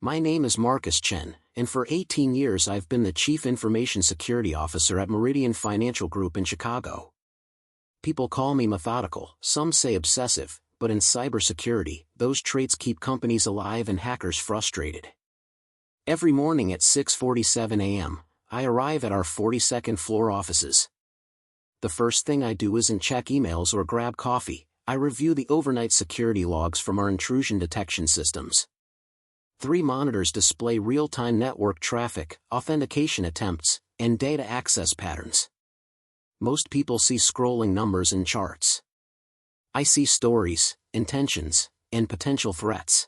My name is Marcus Chen, and for 18 years I've been the Chief Information Security Officer at Meridian Financial Group in Chicago. People call me methodical, some say obsessive, but in cybersecurity, those traits keep companies alive and hackers frustrated. Every morning at 6:47 a.m., I arrive at our 42nd floor offices. The first thing I do isn't check emails or grab coffee, I review the overnight security logs from our intrusion detection systems. 3 monitors display real-time network traffic, authentication attempts, and data access patterns. Most people see scrolling numbers and charts. I see stories, intentions, and potential threats.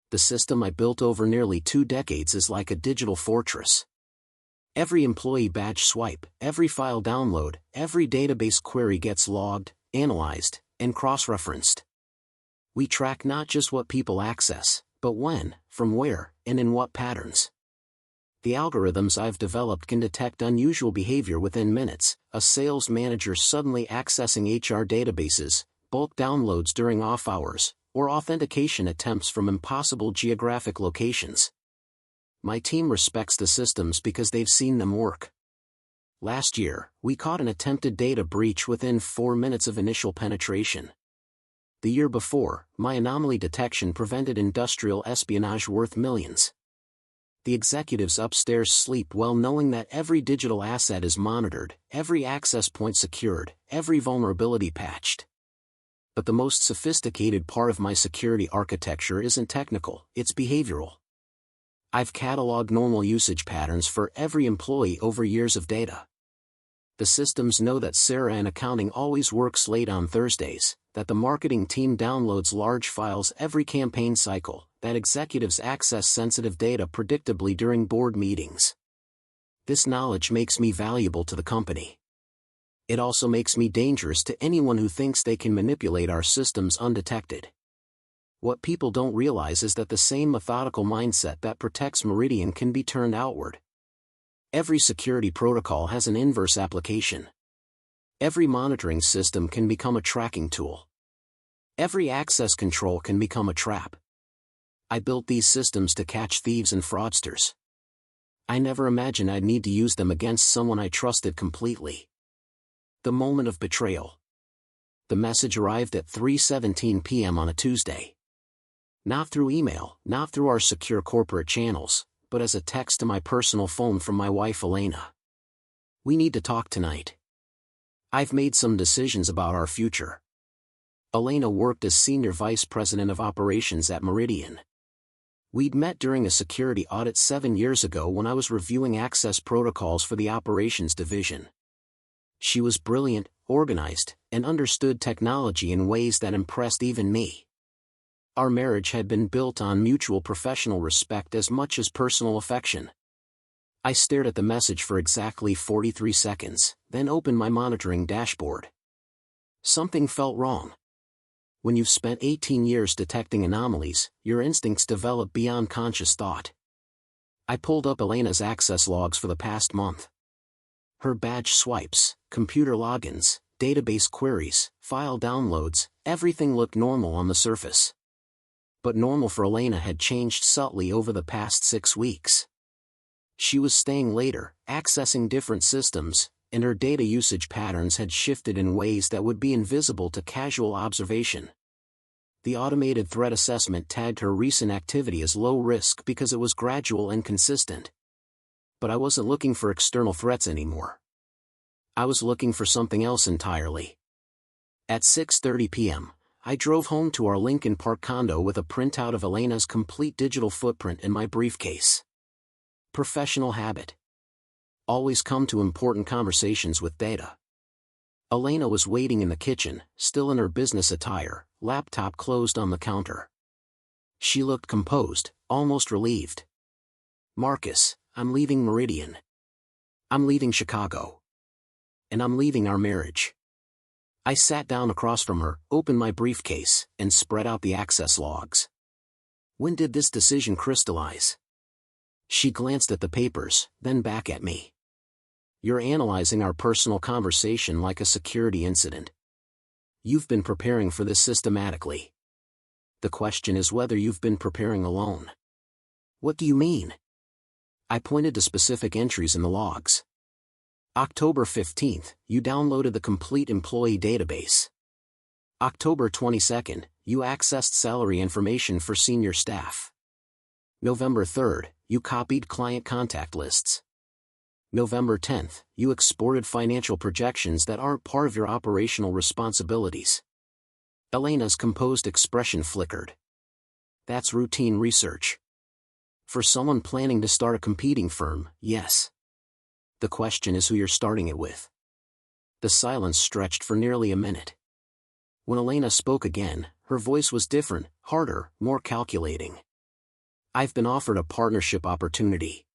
The system I built over nearly 2 decades is like a digital fortress. Every employee badge swipe, every file download, every database query gets logged, analyzed, and cross-referenced. We track not just what people access, but when, from where, and in what patterns. The algorithms I've developed can detect unusual behavior within minutes: a sales manager suddenly accessing HR databases, bulk downloads during off hours, or authentication attempts from impossible geographic locations. My team respects the systems because they've seen them work. Last year, we caught an attempted data breach within 4 minutes of initial penetration. The year before, my anomaly detection prevented industrial espionage worth millions. The executives upstairs sleep well knowing that every digital asset is monitored, every access point secured, every vulnerability patched. But the most sophisticated part of my security architecture isn't technical, it's behavioral. I've cataloged normal usage patterns for every employee over years of data. The systems know that Sarah in accounting always works late on Thursdays, that the marketing team downloads large files every campaign cycle, that executives access sensitive data predictably during board meetings. This knowledge makes me valuable to the company. It also makes me dangerous to anyone who thinks they can manipulate our systems undetected. What people don't realize is that the same methodical mindset that protects Meridian can be turned outward. Every security protocol has an inverse application. Every monitoring system can become a tracking tool. Every access control can become a trap. I built these systems to catch thieves and fraudsters. I never imagined I'd need to use them against someone I trusted completely. The moment of betrayal. The message arrived at 3:17 p.m. on a Tuesday. Not through email, not through our secure corporate channels, but as a text to my personal phone from my wife Elena. We need to talk tonight. I've made some decisions about our future. Elena worked as Senior Vice President of Operations at Meridian. We'd met during a security audit 7 years ago when I was reviewing access protocols for the operations division. She was brilliant, organized, and understood technology in ways that impressed even me. Our marriage had been built on mutual professional respect as much as personal affection. I stared at the message for exactly 43 seconds, then opened my monitoring dashboard. Something felt wrong. When you've spent 18 years detecting anomalies, your instincts develop beyond conscious thought. I pulled up Elena's access logs for the past month. Her badge swipes, computer logins, database queries, file downloads, everything looked normal on the surface. But normal for Elena had changed subtly over the past 6 weeks. She was staying later, accessing different systems, and her data usage patterns had shifted in ways that would be invisible to casual observation. The automated threat assessment tagged her recent activity as low risk because it was gradual and consistent. But I wasn't looking for external threats anymore. I was looking for something else entirely. At 6:30 p.m., I drove home to our Lincoln Park condo with a printout of Elena's complete digital footprint in my briefcase. Professional habit. Always come to important conversations with data. Elena was waiting in the kitchen, still in her business attire, laptop closed on the counter. She looked composed, almost relieved. "Marcus, I'm leaving Meridian. I'm leaving Chicago. And I'm leaving our marriage." I sat down across from her, opened my briefcase, and spread out the access logs. "When did this decision crystallize?" She glanced at the papers, then back at me. "You're analyzing our personal conversation like a security incident. You've been preparing for this systematically. The question is whether you've been preparing alone." What do you mean? I pointed to specific entries in the logs. October 15th, you downloaded the complete employee database. October 22nd, you accessed salary information for senior staff. November 3rd, you copied client contact lists. November 10th, you exported financial projections that aren't part of your operational responsibilities. Elena's composed expression flickered. That's routine research. For someone planning to start a competing firm, yes. The question is who you're starting it with. The silence stretched for nearly a minute. When Elena spoke again, her voice was different, harder, more calculating. I've been offered a partnership opportunity.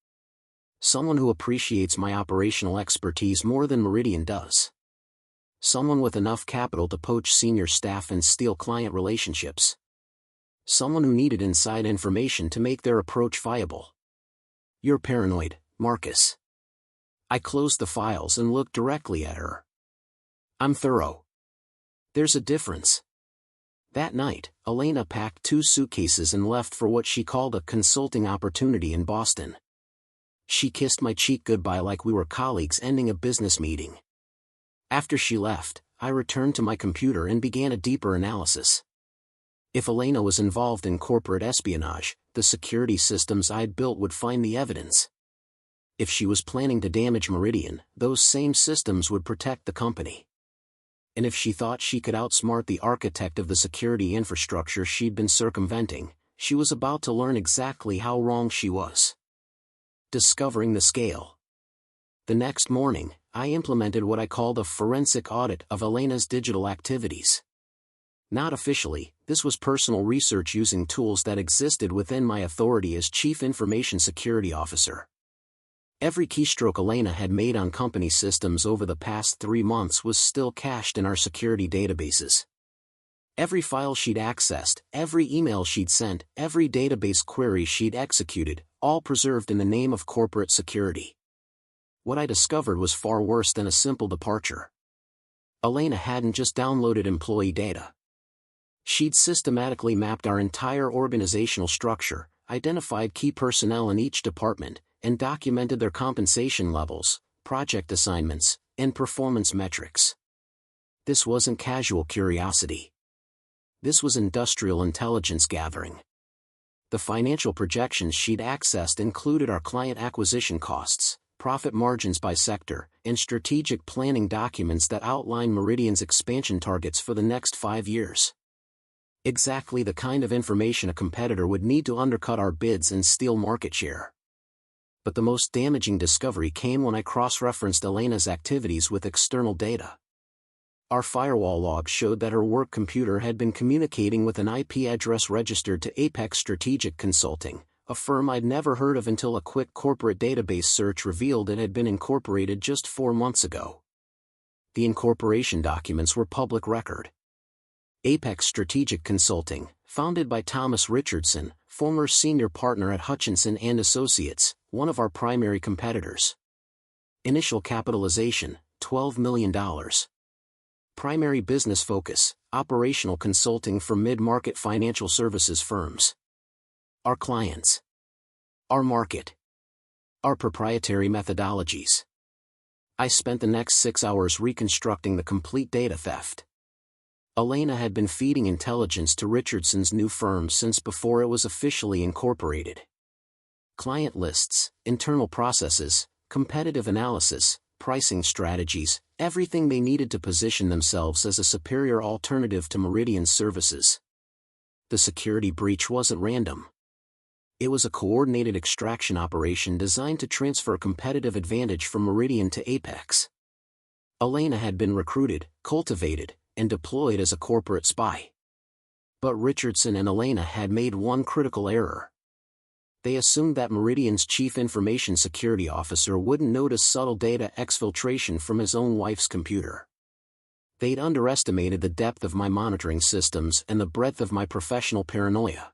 Someone who appreciates my operational expertise more than Meridian does. Someone with enough capital to poach senior staff and steal client relationships. Someone who needed inside information to make their approach viable. You're paranoid, Marcus. I closed the files and looked directly at her. I'm thorough. There's a difference. That night, Elena packed 2 suitcases and left for what she called a consulting opportunity in Boston. She kissed my cheek goodbye like we were colleagues ending a business meeting. After she left, I returned to my computer and began a deeper analysis. If Elena was involved in corporate espionage, the security systems I'd built would find the evidence. If she was planning to damage Meridian, those same systems would protect the company. And if she thought she could outsmart the architect of the security infrastructure she'd been circumventing, she was about to learn exactly how wrong she was. Discovering the scale. The next morning, I implemented what I called a forensic audit of Elena's digital activities. Not officially, this was personal research using tools that existed within my authority as Chief Information Security Officer. Every keystroke Elena had made on company systems over the past 3 months was still cached in our security databases. Every file she'd accessed, every email she'd sent, every database query she'd executed, all preserved in the name of corporate security. What I discovered was far worse than a simple departure. Elena hadn't just downloaded employee data. She'd systematically mapped our entire organizational structure, identified key personnel in each department, and documented their compensation levels, project assignments, and performance metrics. This wasn't casual curiosity. This was industrial intelligence gathering. The financial projections she'd accessed included our client acquisition costs, profit margins by sector, and strategic planning documents that outline Meridian's expansion targets for the next 5 years. Exactly the kind of information a competitor would need to undercut our bids and steal market share. But the most damaging discovery came when I cross-referenced Elena's activities with external data. Our firewall log showed that her work computer had been communicating with an IP address registered to Apex Strategic Consulting, a firm I'd never heard of until a quick corporate database search revealed it had been incorporated just 4 months ago. The incorporation documents were public record. Apex Strategic Consulting, founded by Thomas Richardson, former senior partner at Hutchinson and Associates, one of our primary competitors. Initial capitalization, $12 million. Primary business focus, operational consulting for mid-market financial services firms. Our clients. Our market. Our proprietary methodologies. I spent the next 6 hours reconstructing the complete data theft. Elena had been feeding intelligence to Richardson's new firm since before it was officially incorporated. Client lists, internal processes, competitive analysis, pricing strategies, everything they needed to position themselves as a superior alternative to Meridian's services. The security breach wasn't random. It was a coordinated extraction operation designed to transfer competitive advantage from Meridian to Apex. Elena had been recruited, cultivated, and deployed as a corporate spy. But Richardson and Elena had made one critical error. They assumed that Meridian's Chief Information Security Officer wouldn't notice subtle data exfiltration from his own wife's computer. They'd underestimated the depth of my monitoring systems and the breadth of my professional paranoia.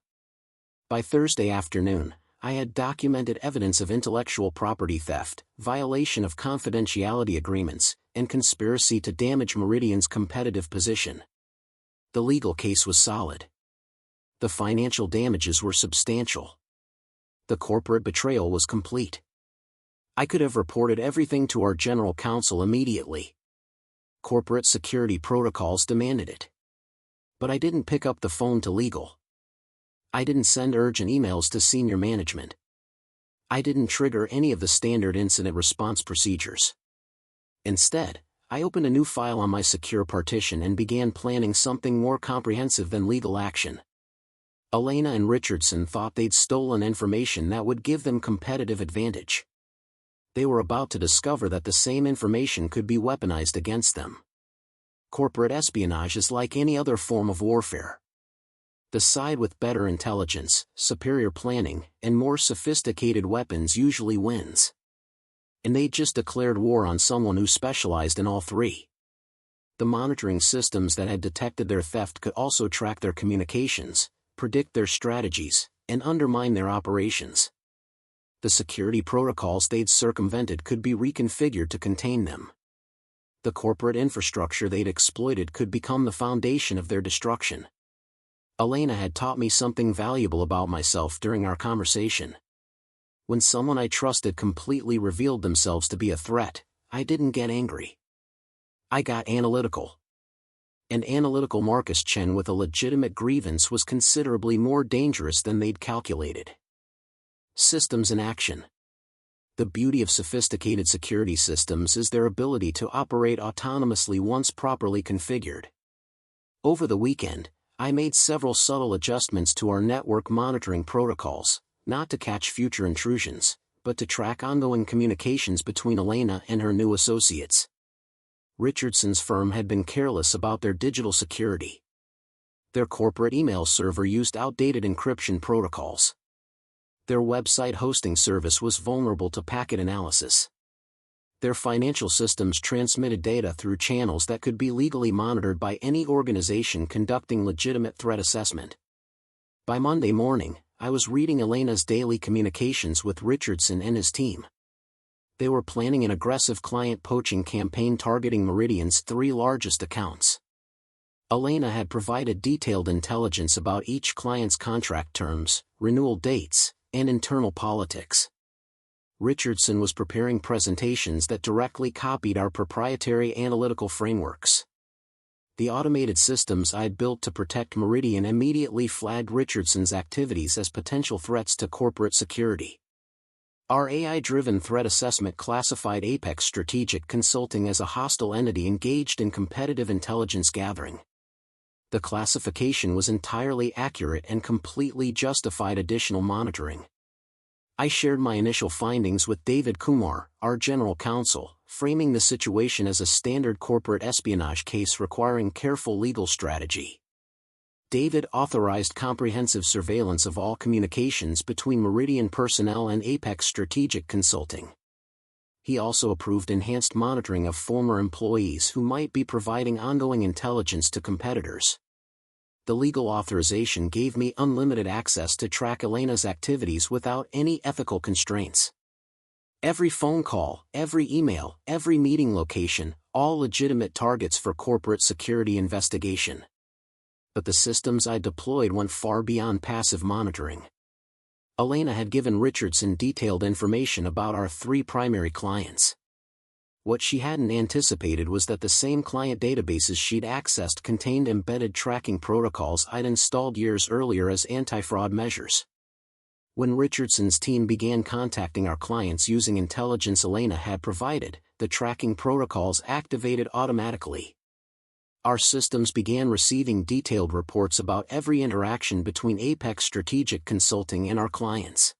By Thursday afternoon, I had documented evidence of intellectual property theft, violation of confidentiality agreements, and conspiracy to damage Meridian's competitive position. The legal case was solid. The financial damages were substantial. The corporate betrayal was complete. I could have reported everything to our general counsel immediately. Corporate security protocols demanded it. But I didn't pick up the phone to legal. I didn't send urgent emails to senior management. I didn't trigger any of the standard incident response procedures. Instead, I opened a new file on my secure partition and began planning something more comprehensive than legal action. Elena and Richardson thought they'd stolen information that would give them competitive advantage. They were about to discover that the same information could be weaponized against them. Corporate espionage is like any other form of warfare. The side with better intelligence, superior planning, and more sophisticated weapons usually wins. And they just declared war on someone who specialized in all three. The monitoring systems that had detected their theft could also track their communications, predict their strategies, and undermine their operations. The security protocols they'd circumvented could be reconfigured to contain them. The corporate infrastructure they'd exploited could become the foundation of their destruction. Elena had taught me something valuable about myself during our conversation. When someone I trusted completely revealed themselves to be a threat, I didn't get angry. I got analytical. An analytical Marcus Chen with a legitimate grievance was considerably more dangerous than they'd calculated. Systems in action. The beauty of sophisticated security systems is their ability to operate autonomously once properly configured. Over the weekend, I made several subtle adjustments to our network monitoring protocols, not to catch future intrusions, but to track ongoing communications between Elena and her new associates. Richardson's firm had been careless about their digital security. Their corporate email server used outdated encryption protocols. Their website hosting service was vulnerable to packet analysis. Their financial systems transmitted data through channels that could be legally monitored by any organization conducting legitimate threat assessment. By Monday morning, I was reading Elena's daily communications with Richardson and his team. They were planning an aggressive client poaching campaign targeting Meridian's 3 largest accounts. Elena had provided detailed intelligence about each client's contract terms, renewal dates, and internal politics. Richardson was preparing presentations that directly copied our proprietary analytical frameworks. The automated systems I'd built to protect Meridian immediately flagged Richardson's activities as potential threats to corporate security. Our AI-driven threat assessment classified Apex Strategic Consulting as a hostile entity engaged in competitive intelligence gathering. The classification was entirely accurate and completely justified additional monitoring. I shared my initial findings with David Kumar, our general counsel, framing the situation as a standard corporate espionage case requiring careful legal strategy. David authorized comprehensive surveillance of all communications between Meridian personnel and Apex Strategic Consulting. He also approved enhanced monitoring of former employees who might be providing ongoing intelligence to competitors. The legal authorization gave me unlimited access to track Elena's activities without any ethical constraints. Every phone call, every email, every meeting location, all legitimate targets for corporate security investigation. But the systems I deployed went far beyond passive monitoring. Elena had given Richardson detailed information about our 3 primary clients. What she hadn't anticipated was that the same client databases she'd accessed contained embedded tracking protocols I'd installed years earlier as anti-fraud measures. When Richardson's team began contacting our clients using intelligence Elena had provided, the tracking protocols activated automatically. Our systems began receiving detailed reports about every interaction between Apex Strategic Consulting and our clients.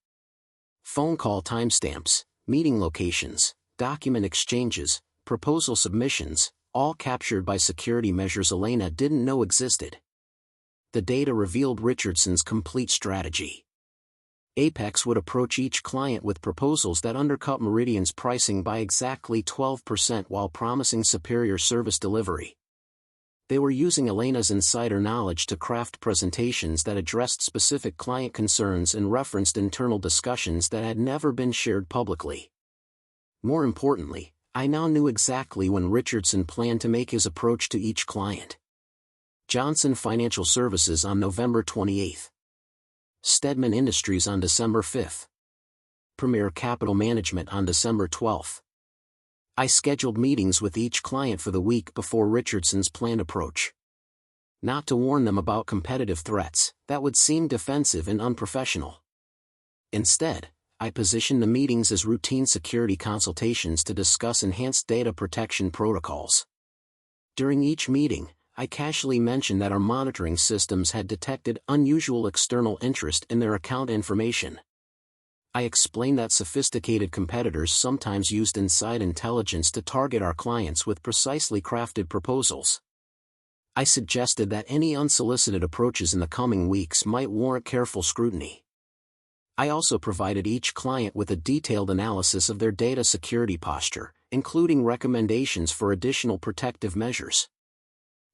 Phone call timestamps, meeting locations, document exchanges, proposal submissions, all captured by security measures Elena didn't know existed. The data revealed Richardson's complete strategy. Apex would approach each client with proposals that undercut Meridian's pricing by exactly 12% while promising superior service delivery. They were using Elena's insider knowledge to craft presentations that addressed specific client concerns and referenced internal discussions that had never been shared publicly. More importantly, I now knew exactly when Richardson planned to make his approach to each client. Johnson Financial Services on November 28. Stedman Industries on December 5. Premier Capital Management on December 12. I scheduled meetings with each client for the week before Richardson's planned approach. Not to warn them about competitive threats, that would seem defensive and unprofessional. Instead, I positioned the meetings as routine security consultations to discuss enhanced data protection protocols. During each meeting, I casually mentioned that our monitoring systems had detected unusual external interest in their account information. I explained that sophisticated competitors sometimes used inside intelligence to target our clients with precisely crafted proposals. I suggested that any unsolicited approaches in the coming weeks might warrant careful scrutiny. I also provided each client with a detailed analysis of their data security posture, including recommendations for additional protective measures.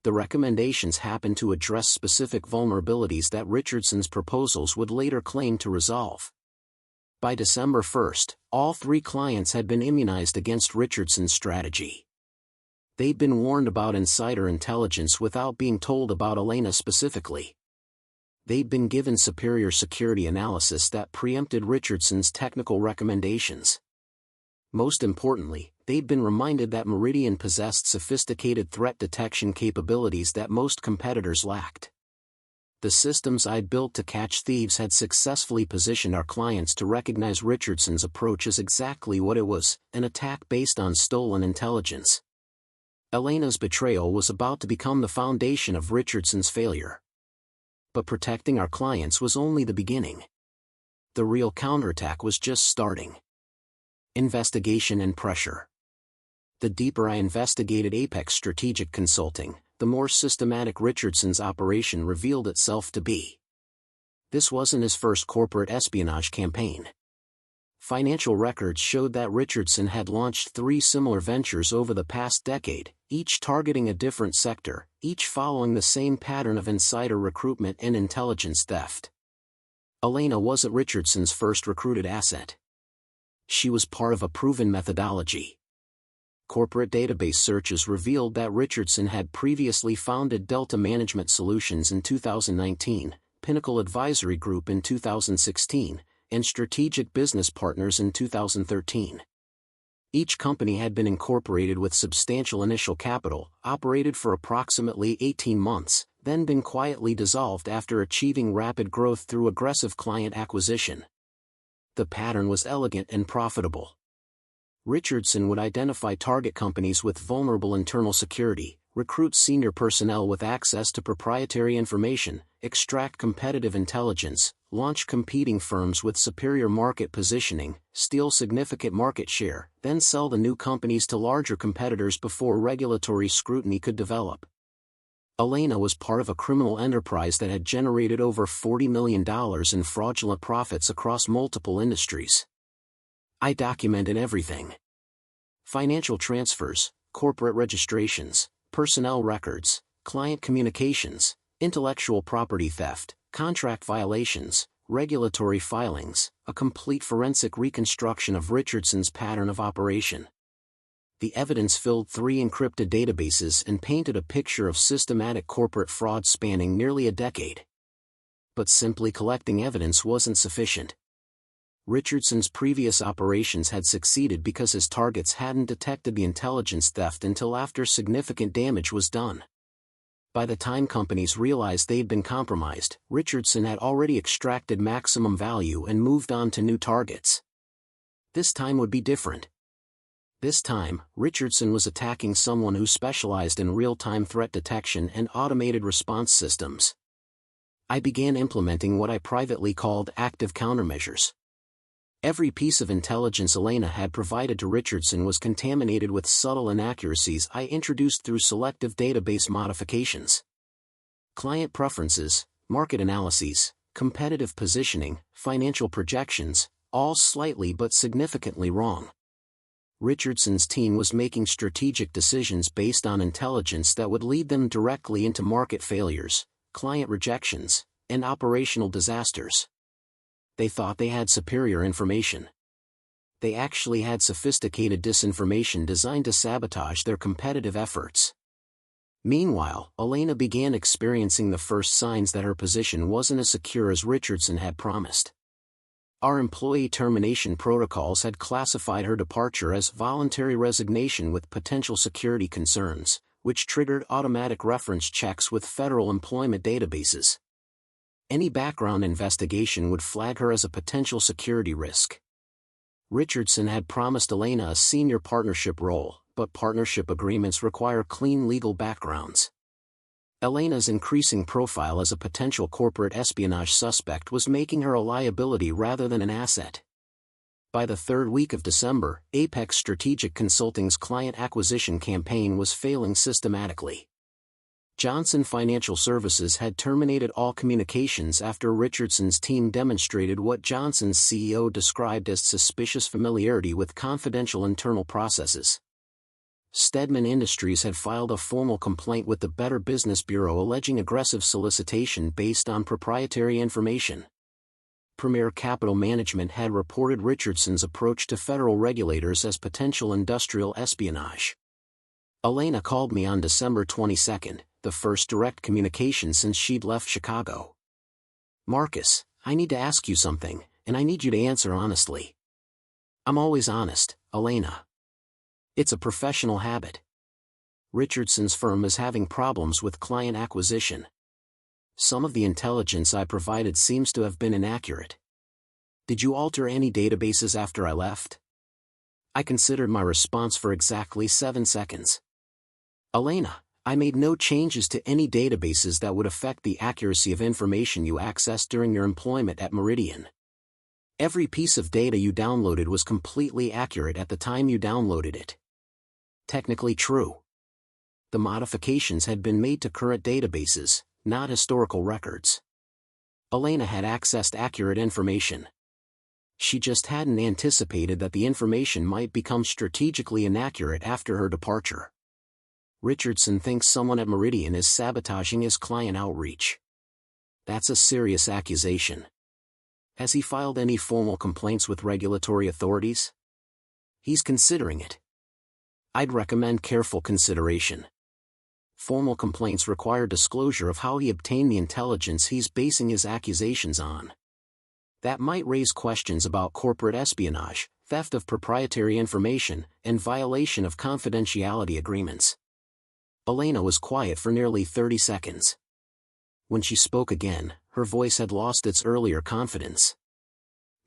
The recommendations happened to address specific vulnerabilities that Richardson's proposals would later claim to resolve. By December 1st, all 3 clients had been immunized against Richardson's strategy. They'd been warned about insider intelligence without being told about Elena specifically. They'd been given superior security analysis that preempted Richardson's technical recommendations. Most importantly, they'd been reminded that Meridian possessed sophisticated threat detection capabilities that most competitors lacked. The systems I'd built to catch thieves had successfully positioned our clients to recognize Richardson's approach as exactly what it was, an attack based on stolen intelligence. Elena's betrayal was about to become the foundation of Richardson's failure. But protecting our clients was only the beginning. The real counterattack was just starting. Investigation and pressure. The deeper I investigated Apex Strategic Consulting, the more systematic Richardson's operation revealed itself to be. This wasn't his first corporate espionage campaign. Financial records showed that Richardson had launched 3 similar ventures over the past decade, each targeting a different sector, each following the same pattern of insider recruitment and intelligence theft. Elena wasn't Richardson's first recruited asset. She was part of a proven methodology. Corporate database searches revealed that Richardson had previously founded Delta Management Solutions in 2019, Pinnacle Advisory Group in 2016, and Strategic Business Partners in 2013. Each company had been incorporated with substantial initial capital, operated for approximately 18 months, then been quietly dissolved after achieving rapid growth through aggressive client acquisition. The pattern was elegant and profitable. Richardson would identify target companies with vulnerable internal security, recruit senior personnel with access to proprietary information, extract competitive intelligence, launch competing firms with superior market positioning, steal significant market share, then sell the new companies to larger competitors before regulatory scrutiny could develop. Elena was part of a criminal enterprise that had generated over $40 million in fraudulent profits across multiple industries. I documented everything. Financial transfers, corporate registrations, personnel records, client communications, intellectual property theft, contract violations, regulatory filings, a complete forensic reconstruction of Richardson's pattern of operation. The evidence filled 3 encrypted databases and painted a picture of systematic corporate fraud spanning nearly a decade. But simply collecting evidence wasn't sufficient. Richardson's previous operations had succeeded because his targets hadn't detected the intelligence theft until after significant damage was done. By the time companies realized they'd been compromised, Richardson had already extracted maximum value and moved on to new targets. This time would be different. This time, Richardson was attacking someone who specialized in real-time threat detection and automated response systems. I began implementing what I privately called active countermeasures. Every piece of intelligence Elena had provided to Richardson was contaminated with subtle inaccuracies I introduced through selective database modifications. Client preferences, market analyses, competitive positioning, financial projections, all slightly but significantly wrong. Richardson's team was making strategic decisions based on intelligence that would lead them directly into market failures, client rejections, and operational disasters. They thought they had superior information. They actually had sophisticated disinformation designed to sabotage their competitive efforts. Meanwhile, Elena began experiencing the first signs that her position wasn't as secure as Richardson had promised. Our employee termination protocols had classified her departure as voluntary resignation with potential security concerns, which triggered automatic reference checks with federal employment databases. Any background investigation would flag her as a potential security risk. Richardson had promised Elena a senior partnership role, but partnership agreements require clean legal backgrounds. Elena's increasing profile as a potential corporate espionage suspect was making her a liability rather than an asset. By the third week of December, Apex Strategic Consulting's client acquisition campaign was failing systematically. Johnson Financial Services had terminated all communications after Richardson's team demonstrated what Johnson's CEO described as suspicious familiarity with confidential internal processes. Stedman Industries had filed a formal complaint with the Better Business Bureau alleging aggressive solicitation based on proprietary information. Premier Capital Management had reported Richardson's approach to federal regulators as potential industrial espionage. Elena called me on December 22, the first direct communication since she'd left Chicago. "Marcus, I need to ask you something, and I need you to answer honestly." "I'm always honest, Elena. It's a professional habit. Richardson's firm is having problems with client acquisition. Some of the intelligence I provided seems to have been inaccurate. Did you alter any databases after I left?" I considered my response for exactly 7 seconds. "Elena, I made no changes to any databases that would affect the accuracy of information you accessed during your employment at Meridian. Every piece of data you downloaded was completely accurate at the time you downloaded it." Technically true. The modifications had been made to current databases, not historical records. Elena had accessed accurate information. She just hadn't anticipated that the information might become strategically inaccurate after her departure. Richardson thinks someone at Meridian is sabotaging his client outreach. That's a serious accusation. Has he filed any formal complaints with regulatory authorities? He's considering it. I'd recommend careful consideration. Formal complaints require disclosure of how he obtained the intelligence he's basing his accusations on. That might raise questions about corporate espionage, theft of proprietary information, and violation of confidentiality agreements. Elena was quiet for nearly 30 seconds. When she spoke again, her voice had lost its earlier confidence.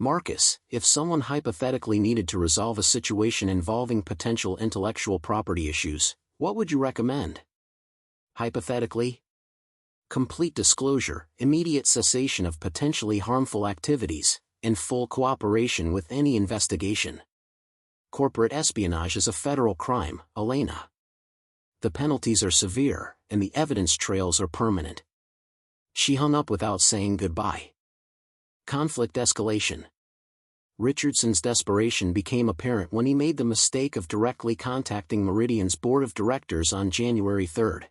"Marcus, if someone hypothetically needed to resolve a situation involving potential intellectual property issues, what would you recommend?" Hypothetically? Complete disclosure, immediate cessation of potentially harmful activities, and full cooperation with any investigation. Corporate espionage is a federal crime, Elena. The penalties are severe, and the evidence trails are permanent. She hung up without saying goodbye. Conflict escalation. Richardson's desperation became apparent when he made the mistake of directly contacting Meridian's board of directors on January 3.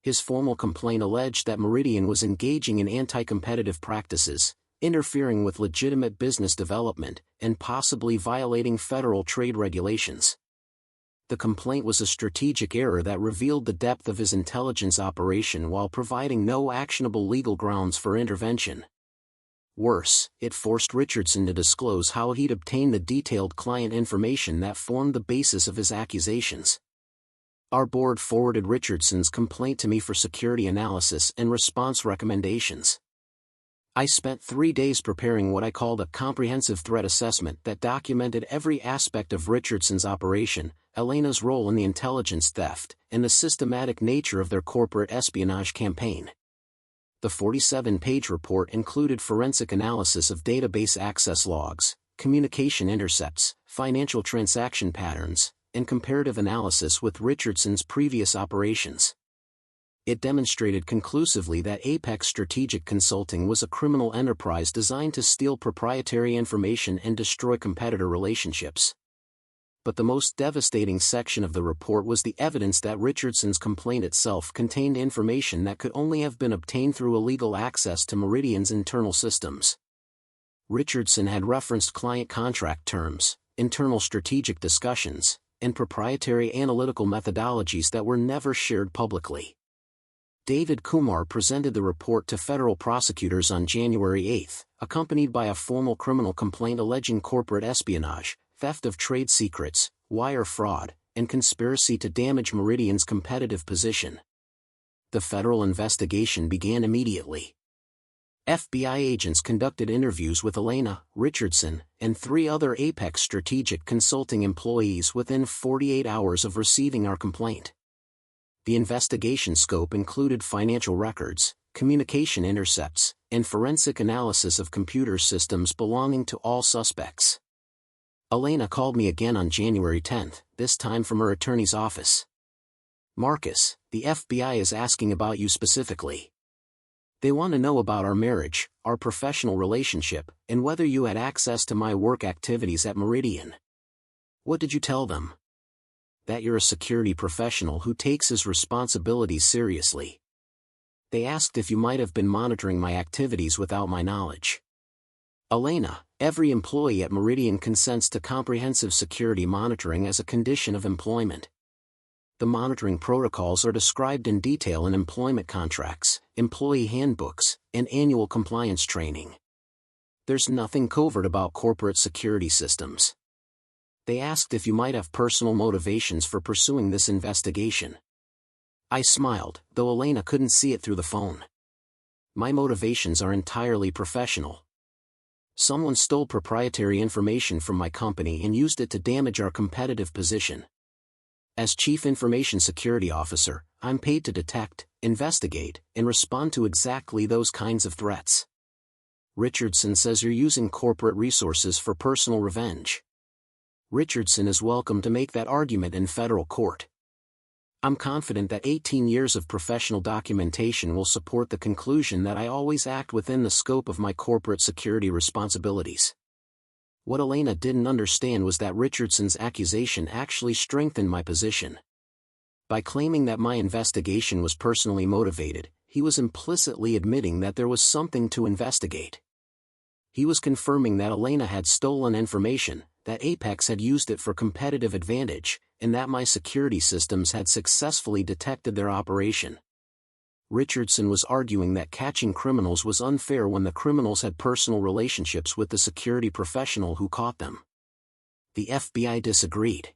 His formal complaint alleged that Meridian was engaging in anti-competitive practices, interfering with legitimate business development, and possibly violating federal trade regulations. The complaint was a strategic error that revealed the depth of his intelligence operation while providing no actionable legal grounds for intervention. Worse, it forced Richardson to disclose how he'd obtained the detailed client information that formed the basis of his accusations. Our board forwarded Richardson's complaint to me for security analysis and response recommendations. I spent 3 days preparing what I called a comprehensive threat assessment that documented every aspect of Richardson's operation, Elena's role in the intelligence theft, and the systematic nature of their corporate espionage campaign. The 47-page report included forensic analysis of database access logs, communication intercepts, financial transaction patterns, and comparative analysis with Richardson's previous operations. It demonstrated conclusively that Apex Strategic Consulting was a criminal enterprise designed to steal proprietary information and destroy competitor relationships. But the most devastating section of the report was the evidence that Richardson's complaint itself contained information that could only have been obtained through illegal access to Meridian's internal systems. Richardson had referenced client contract terms, internal strategic discussions, and proprietary analytical methodologies that were never shared publicly. David Kumar presented the report to federal prosecutors on January 8, accompanied by a formal criminal complaint alleging corporate espionage, theft of trade secrets, wire fraud, and conspiracy to damage Meridian's competitive position. The federal investigation began immediately. FBI agents conducted interviews with Elena, Richardson, and 3 other Apex Strategic Consulting employees within 48 hours of receiving our complaint. The investigation scope included financial records, communication intercepts, and forensic analysis of computer systems belonging to all suspects. Elena called me again on January 10, this time from her attorney's office. "Marcus, the FBI is asking about you specifically. They want to know about our marriage, our professional relationship, and whether you had access to my work activities at Meridian." "What did you tell them?" "That you're a security professional who takes his responsibilities seriously. They asked if you might have been monitoring my activities without my knowledge." "Elena, every employee at Meridian consents to comprehensive security monitoring as a condition of employment. The monitoring protocols are described in detail in employment contracts, employee handbooks, and annual compliance training. There's nothing covert about corporate security systems." They asked if you might have personal motivations for pursuing this investigation. I smiled, though Elena couldn't see it through the phone. "My motivations are entirely professional. Someone stole proprietary information from my company and used it to damage our competitive position. As Chief Information Security Officer, I'm paid to detect, investigate, and respond to exactly those kinds of threats." Richardson says you're using corporate resources for personal revenge. Richardson is welcome to make that argument in federal court. I'm confident that 18 years of professional documentation will support the conclusion that I always act within the scope of my corporate security responsibilities. What Elena didn't understand was that Richardson's accusation actually strengthened my position. By claiming that my investigation was personally motivated, he was implicitly admitting that there was something to investigate. He was confirming that Elena had stolen information, that Apex had used it for competitive advantage, and that my security systems had successfully detected their operation. Richardson was arguing that catching criminals was unfair when the criminals had personal relationships with the security professional who caught them. The FBI disagreed.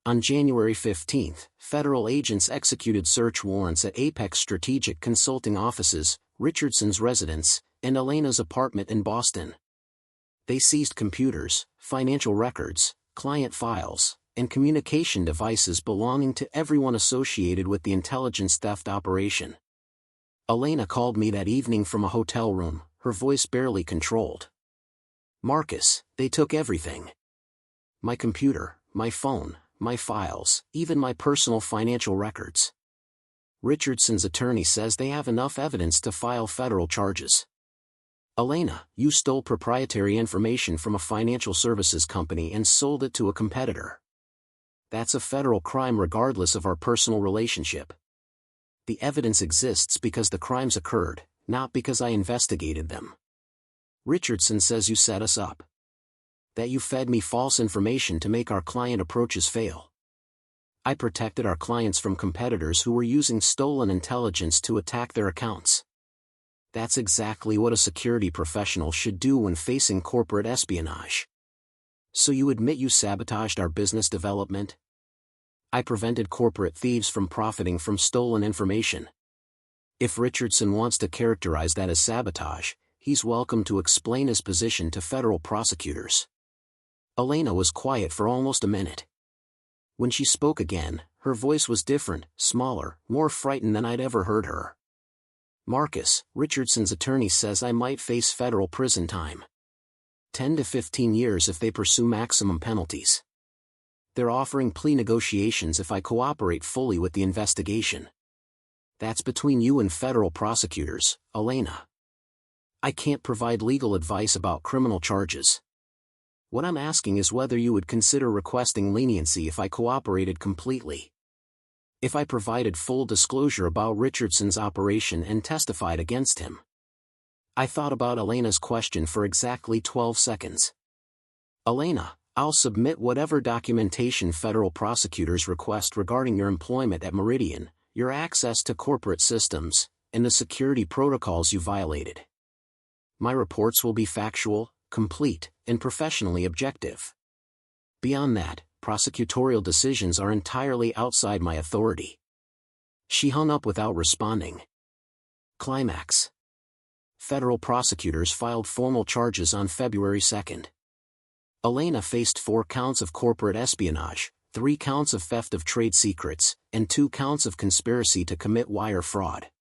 On January 15, federal agents executed search warrants at Apex Strategic Consulting offices, Richardson's residence, and Elena's apartment in Boston. They seized computers, financial records, client files, and communication devices belonging to everyone associated with the intelligence theft operation. Elena called me that evening from a hotel room, her voice barely controlled. "Marcus, they took everything. My computer, my phone, my files, even my personal financial records. Richardson's attorney says they have enough evidence to file federal charges." "Elena, you stole proprietary information from a financial services company and sold it to a competitor. That's a federal crime regardless of our personal relationship. The evidence exists because the crimes occurred, not because I investigated them. Richardson says you set us up. That you fed me false information to make our client approaches fail. I protected our clients from competitors who were using stolen intelligence to attack their accounts. That's exactly what a security professional should do when facing corporate espionage. So you admit you sabotaged our business development? I prevented corporate thieves from profiting from stolen information. If Richardson wants to characterize that as sabotage, he's welcome to explain his position to federal prosecutors." Elena was quiet for almost a minute. When she spoke again, her voice was different, smaller, more frightened than I'd ever heard her. "Marcus, Richardson's attorney says I might face federal prison time. 10 to 15 years if they pursue maximum penalties. They're offering plea negotiations if I cooperate fully with the investigation. That's between you and federal prosecutors, Elena. I can't provide legal advice about criminal charges. What I'm asking is whether you would consider requesting leniency if I cooperated completely. If I provided full disclosure about Richardson's operation and testified against him." I thought about Elena's question for exactly 12 seconds. "Elena, I'll submit whatever documentation federal prosecutors request regarding your employment at Meridian, your access to corporate systems, and the security protocols you violated. My reports will be factual, complete, and professionally objective. Beyond that, prosecutorial decisions are entirely outside my authority." She hung up without responding. Climax. Federal prosecutors filed formal charges on February 2nd. Elena faced 4 counts of corporate espionage, 3 counts of theft of trade secrets, and 2 counts of conspiracy to commit wire fraud.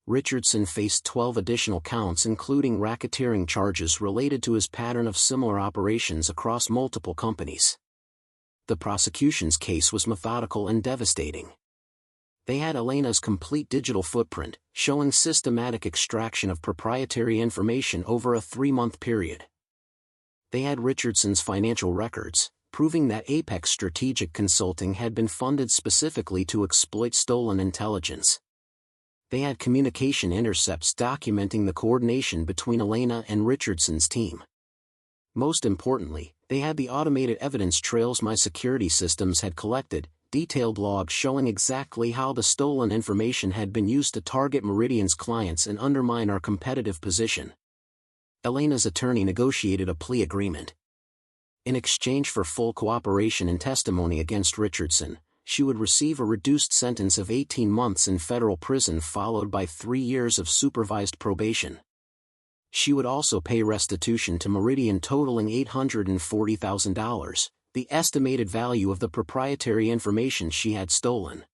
Richardson faced 12 additional counts including racketeering charges related to his pattern of similar operations across multiple companies. The prosecution's case was methodical and devastating. They had Elena's complete digital footprint, showing systematic extraction of proprietary information over a 3-month period. They had Richardson's financial records, proving that Apex Strategic Consulting had been funded specifically to exploit stolen intelligence. They had communication intercepts documenting the coordination between Elena and Richardson's team. Most importantly, they had the automated evidence trails my security systems had collected, detailed logs showing exactly how the stolen information had been used to target Meridian's clients and undermine our competitive position. Elena's attorney negotiated a plea agreement. In exchange for full cooperation and testimony against Richardson, she would receive a reduced sentence of 18 months in federal prison followed by 3 years of supervised probation. She would also pay restitution to Meridian totaling $840,000, the estimated value of the proprietary information she had stolen.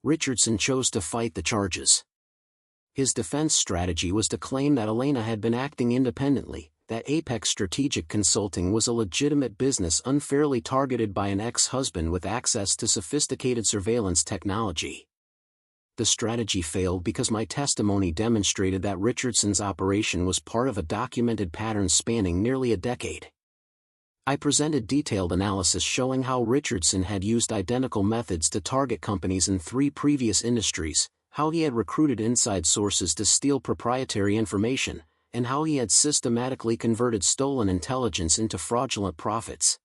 Richardson chose to fight the charges. His defense strategy was to claim that Elena had been acting independently, that Apex Strategic Consulting was a legitimate business unfairly targeted by an ex-husband with access to sophisticated surveillance technology. The strategy failed because my testimony demonstrated that Richardson's operation was part of a documented pattern spanning nearly a decade. I presented detailed analysis showing how Richardson had used identical methods to target companies in 3 previous industries, how he had recruited inside sources to steal proprietary information, and how he had systematically converted stolen intelligence into fraudulent profits.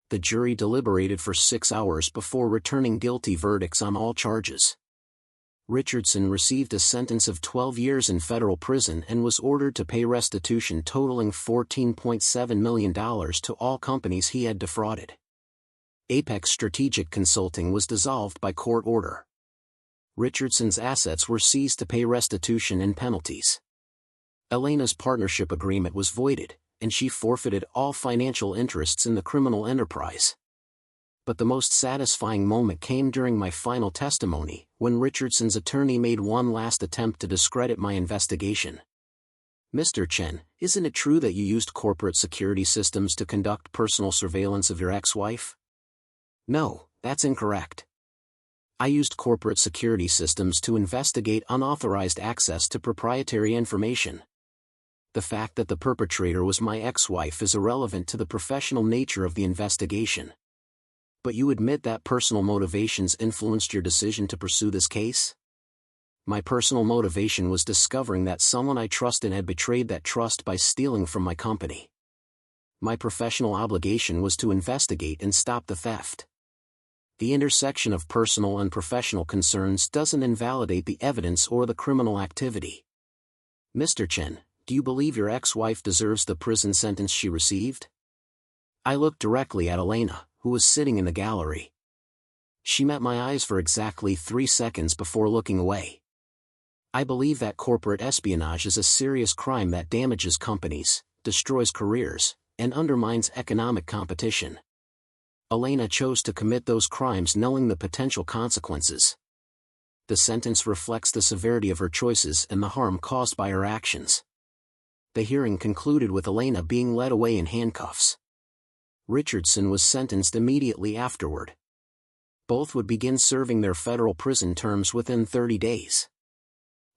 The jury deliberated for 6 hours before returning guilty verdicts on all charges. Richardson received a sentence of 12 years in federal prison and was ordered to pay restitution totaling $14.7 million to all companies he had defrauded. Apex Strategic Consulting was dissolved by court order. Richardson's assets were seized to pay restitution and penalties. Elena's partnership agreement was voided, and she forfeited all financial interests in the criminal enterprise. But the most satisfying moment came during my final testimony, when Richardson's attorney made one last attempt to discredit my investigation. "Mr. Chen, isn't it true that you used corporate security systems to conduct personal surveillance of your ex-wife?" "No, that's incorrect. I used corporate security systems to investigate unauthorized access to proprietary information. The fact that the perpetrator was my ex-wife is irrelevant to the professional nature of the investigation." "But you admit that personal motivations influenced your decision to pursue this case?" "My personal motivation was discovering that someone I trusted had betrayed that trust by stealing from my company. My professional obligation was to investigate and stop the theft. The intersection of personal and professional concerns doesn't invalidate the evidence or the criminal activity. Mr. Chen, do you believe your ex-wife deserves the prison sentence she received?" I looked directly at Elena, who was sitting in the gallery. She met my eyes for exactly 3 seconds before looking away. "I believe that corporate espionage is a serious crime that damages companies, destroys careers, and undermines economic competition. Elena chose to commit those crimes knowing the potential consequences. The sentence reflects the severity of her choices and the harm caused by her actions." The hearing concluded with Elena being led away in handcuffs. Richardson was sentenced immediately afterward. Both would begin serving their federal prison terms within 30 days.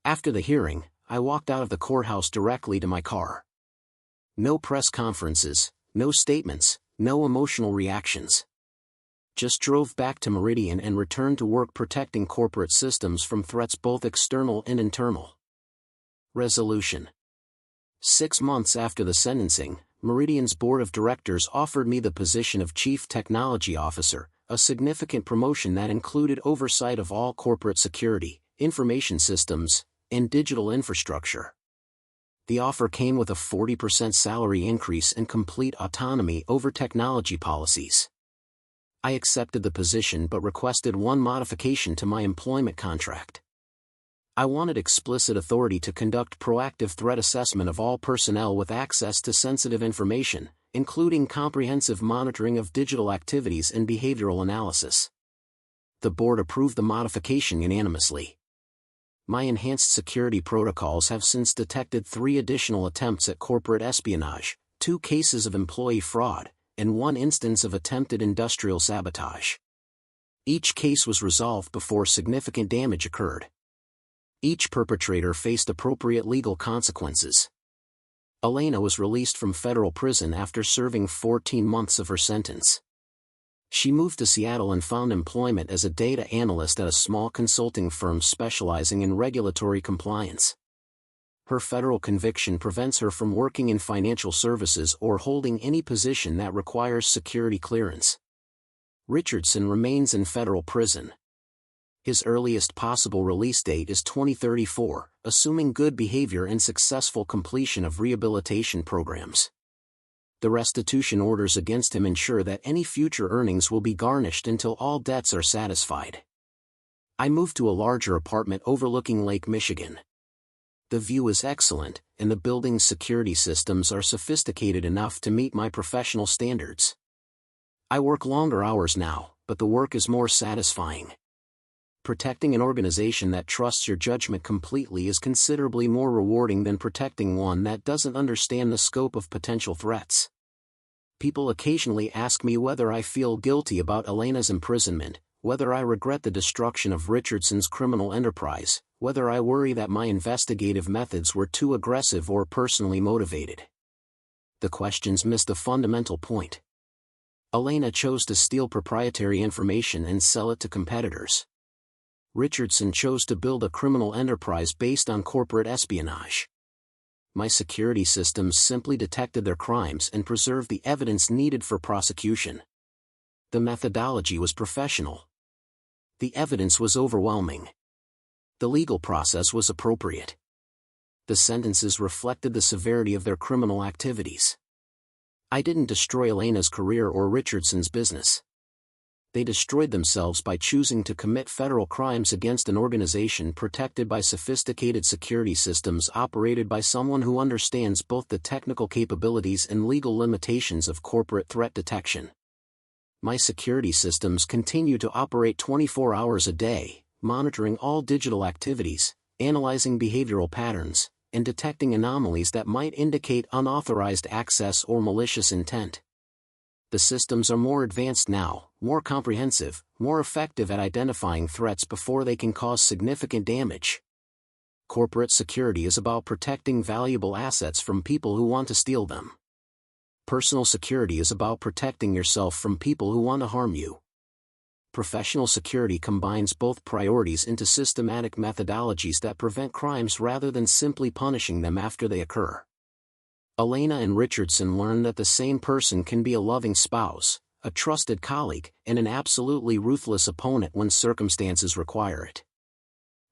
After the hearing, I walked out of the courthouse directly to my car. No press conferences, no statements, no emotional reactions. Just drove back to Meridian and returned to work protecting corporate systems from threats both external and internal. Resolution. 6 months after the sentencing, Meridian's board of directors offered me the position of Chief Technology Officer, a significant promotion that included oversight of all corporate security, information systems, and digital infrastructure. The offer came with a 40% salary increase and complete autonomy over technology policies. I accepted the position but requested one modification to my employment contract. I wanted explicit authority to conduct proactive threat assessment of all personnel with access to sensitive information, including comprehensive monitoring of digital activities and behavioral analysis. The board approved the modification unanimously. My enhanced security protocols have since detected 3 additional attempts at corporate espionage, 2 cases of employee fraud, and 1 instance of attempted industrial sabotage. Each case was resolved before significant damage occurred. Each perpetrator faced appropriate legal consequences. Elena was released from federal prison after serving 14 months of her sentence. She moved to Seattle and found employment as a data analyst at a small consulting firm specializing in regulatory compliance. Her federal conviction prevents her from working in financial services or holding any position that requires security clearance. Richardson remains in federal prison. His earliest possible release date is 2034, assuming good behavior and successful completion of rehabilitation programs. The restitution orders against him ensure that any future earnings will be garnished until all debts are satisfied. I moved to a larger apartment overlooking Lake Michigan. The view is excellent, and the building's security systems are sophisticated enough to meet my professional standards. I work longer hours now, but the work is more satisfying. Protecting an organization that trusts your judgment completely is considerably more rewarding than protecting one that doesn't understand the scope of potential threats. People occasionally ask me whether I feel guilty about Elena's imprisonment, whether I regret the destruction of Richardson's criminal enterprise, whether I worry that my investigative methods were too aggressive or personally motivated. The questions miss the fundamental point. Elena chose to steal proprietary information and sell it to competitors. Richardson chose to build a criminal enterprise based on corporate espionage. My security systems simply detected their crimes and preserved the evidence needed for prosecution. The methodology was professional. The evidence was overwhelming. The legal process was appropriate. The sentences reflected the severity of their criminal activities. I didn't destroy Elena's career or Richardson's business. They destroyed themselves by choosing to commit federal crimes against an organization protected by sophisticated security systems operated by someone who understands both the technical capabilities and legal limitations of corporate threat detection. My security systems continue to operate 24 hours a day, monitoring all digital activities, analyzing behavioral patterns, and detecting anomalies that might indicate unauthorized access or malicious intent. The systems are more advanced now, more comprehensive, more effective at identifying threats before they can cause significant damage. Corporate security is about protecting valuable assets from people who want to steal them. Personal security is about protecting yourself from people who want to harm you. Professional security combines both priorities into systematic methodologies that prevent crimes rather than simply punishing them after they occur. Elena and Richardson learned that the same person can be a loving spouse, a trusted colleague, and an absolutely ruthless opponent when circumstances require it.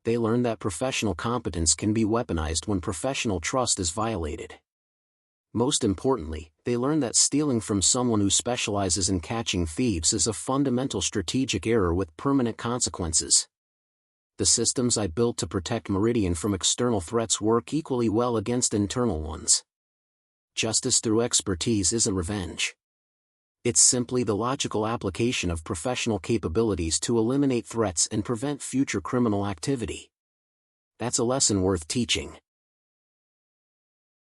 They learned that professional competence can be weaponized when professional trust is violated. Most importantly, they learned that stealing from someone who specializes in catching thieves is a fundamental strategic error with permanent consequences. The systems I built to protect Meridian from external threats work equally well against internal ones. Justice through expertise isn't revenge. It's simply the logical application of professional capabilities to eliminate threats and prevent future criminal activity. That's a lesson worth teaching.